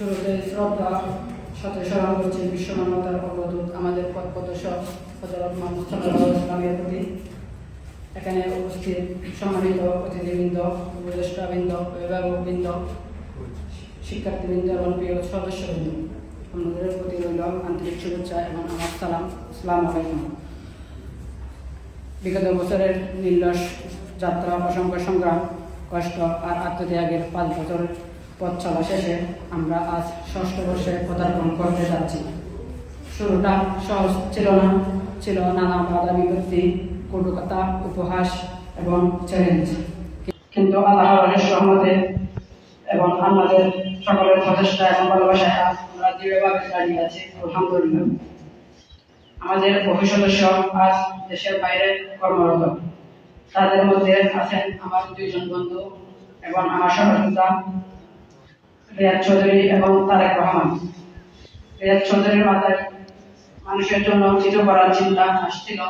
শুরুতে শ্রদ্ধা সাথে স্মরণ করছি বিশ্ব মানবতার অগ্রদূত আমাদের পথ প্রদর্শক হযরত মুহাম্মদ সাল্লাল্লাহু আলাইহি ওয়াসাল্লামের প্রতি। এখানে উপস্থিত সম্মানিত অতিথিবৃন্দ, উপদেষ্টাবৃন্দ, অভিভাবকবৃন্দ, শিক্ষার্থীবৃন্দ এবং প্রিয় সদস্যবৃন্দ, আপনাদের প্রতি রইল আন্তরিক শুভেচ্ছা এবং আমার সালাম। আসসালামু আলাইকুম। বিগত বছরের নির্লস যাত্রা, অসংখ্য সংগ্রাম, কষ্ট আর আত্মত্যাগের 5 বছর পথ চলা শেষে আমরা আজ 6ষ্ঠ বর্ষে পদার্পণ করতে যাচ্ছি। শুরুটা সহজ ছিল না, ছিল নানা বাধা বিপত্তি, কটুকথা, উপহাস এবং চ্যালেঞ্জ। কিন্তু আল্লাহর রহমতে এবং আমাদের সকলের প্রচেষ্টা এবং ভালোবাসায় আমরা দৃঢ়ভাবে দাঁড়িয়ে আছি, আলহামদুলিল্লাহ। আমাদের বহু সদস্য আজ দেশের বাইরে কর্মরত। তাদের মধ্যে আছেন আমার 2 জন বন্ধু এবং আমার সহযোদ্ধা রিয়াদ চৌধুরী এবং তারেক রহমান। রিয়াদ চৌধুরীর মাথায় মানুষের জন্য কিছু করার চিন্তা আসছিল,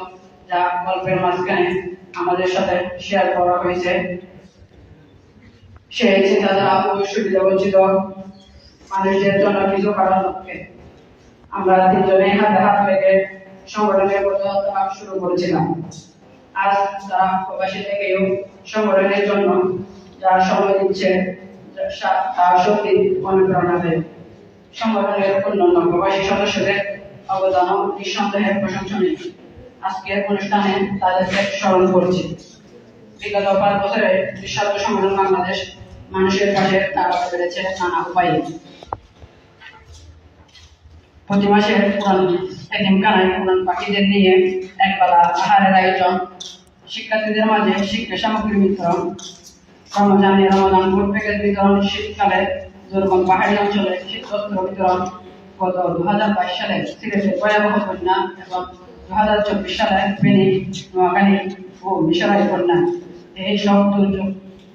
যা গল্পের মাঝখানে আমাদের সাথে শেয়ার করা হয়েছে। সেই চিন্তাধারা সুবিধা বঞ্চিত মানুষদের জন্য কিছু করার লক্ষ্যে আমরা 3 জনে হাতে হাত রেখে সংগঠনের পথযাত্রা শুরু করেছিলাম। আজ তারা প্রবাসী থেকেও সংগঠনের জন্য যা সময় দিচ্ছে তা সত্যি অনুপ্রেরণা দেয়। সংগঠনের অন্যান্য প্রবাসী সদস্যদের অবদানও নিঃসন্দেহে প্রশংসনীয়। আজকের অনুষ্ঠানে তাদেরকে স্মরণ করছি। বিগত 5 বছরে নিঃস্বার্থ সংগঠন বাংলাদেশ মানুষের পাশে দাঁড়াতে পেরেছে নানা উপায়ে। প্রতি মাসে এতিমখানায় পুরান পাখিদের নিয়ে একবেলা আহারের আয়োজন, শিক্ষার্থীদের মাঝে শিক্ষা সামগ্রী বিতরণ, রমজান ফুড প্যাকেজ বিতরণ, শীতকালে দুর্গম পাহাড়ি অঞ্চলে শীতবস্ত্র বিতরণ, গত 2022 সালে সিলেটে ভয়াবহ বন্যা এবং 2024 সালে ফেনী, নোয়াখালী ও মিশরাই বন্যা, এই সব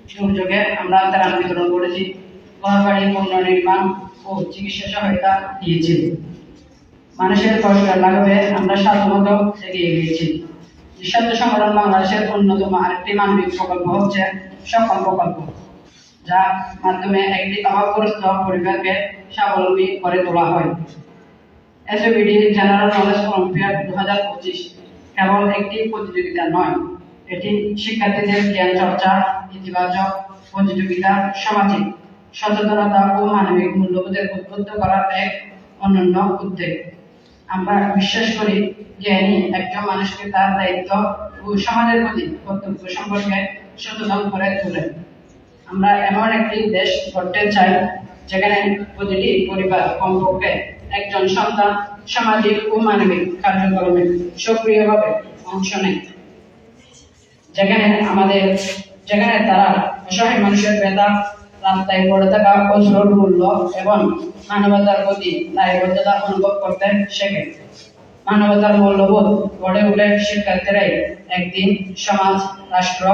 দুর্যোগে আমরা ত্রাণ বিতরণ করেছি, ঘরবাড়ি পুনর্নির্মাণ ও চিকিৎসা সহায়তা দিয়েছি। মানুষের কষ্টের লাঘবে আমরা সাধ্যমতো এগিয়ে গিয়েছি। নিঃস্বার্থ সংগঠন বাংলাদেশের অন্যতম আরেকটি মানবিক প্রকল্প হচ্ছে সক্ষম প্রকল্প, যার মাধ্যমে একটি অভাবগ্রস্ত পরিবারকে স্বাবলম্বী করে তোলা হয়। এসওবিডি জেনারেল নলেজ অলিম্পিয়াড 2025 কেবল একটি প্রতিযোগিতা নয়, এটি শিক্ষার্থীদের জ্ঞান চর্চা, ইতিবাচক প্রতিযোগিতা, সামাজিক সচেতনতা ও মানবিক মূল্যবোধের উদ্বুদ্ধ করার এক অনন্য উদ্যোগ। আমরা বিশ্বাস করি জ্ঞানী একজন মানুষকে তার দায়িত্ব ও সমাজের প্রতি কর্তব্য সম্পর্কে সচেতন করে তোলে। আমরা এমন একটি দেশ গড়তে চাই যেখানে প্রতিটি পরিবার কমপক্ষে একজন সন্তান সামাজিক ও মানবিক কার্যক্রমে সক্রিয়ভাবে অংশ নেয়, যেখানে তারা অসহায় মানুষের বেদা, রাস্তায় পড়ে থাকা অশ্রুর মূল্য এবং মানবতার প্রতি দায়বদ্ধতা অনুভব করতে শেখে। মানবতার মূল্যবোধ গড়ে উঠে শিক্ষার্থীরাই একদিন সমাজ, রাষ্ট্র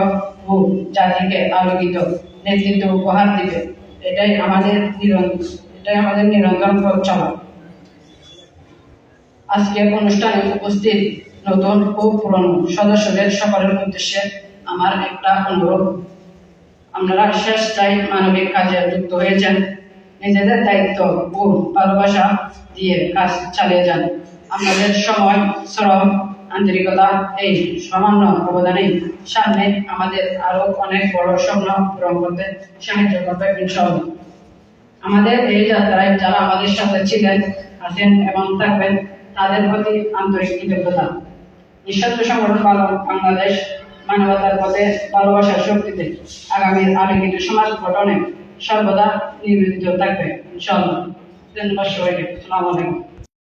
ও জাতিকে আলোকিত নেতৃত্ব উপহার দিবে। এটাই আমাদের নিরন্তর পথ চলা। আজকের অনুষ্ঠানে উপস্থিত নতুন ও পুরনো সদস্যদের সকলের উদ্দেশ্যে আমার একটা অনুরোধ, আপনারা স্বেচ্ছায় মানবিক কাজে যুক্ত হয়েছেন, নিজেদের দায়িত্ব ও ভালোবাসা দিয়ে কাজ চালিয়ে যান। আপনাদের সময়, শ্রম, আন্তরিকতা, এই সামান্য অবদানেই সামনে আমাদের আরো অনেক বড় স্বপ্ন পূরণ করতে সাহায্য করবে ইনশাআল্লাহ। আমাদের এই যাত্রায় যারা আমাদের সাথে ছিলেন, আছেন এবং থাকবেন, তাদের প্রতি আন্তরিক কৃতজ্ঞতা। নিঃস্বার্থ সংগঠন বাংলাদেশ মানবতার পথে ভালোবাসার শক্তিতে আগামীর আলোকিত সমাজ গঠনে সর্বদা নিয়োজিত থাকবে ইনশাআল্লাহ। ধন্যবাদ সবাইকে। আসসালামু আলাইকুম।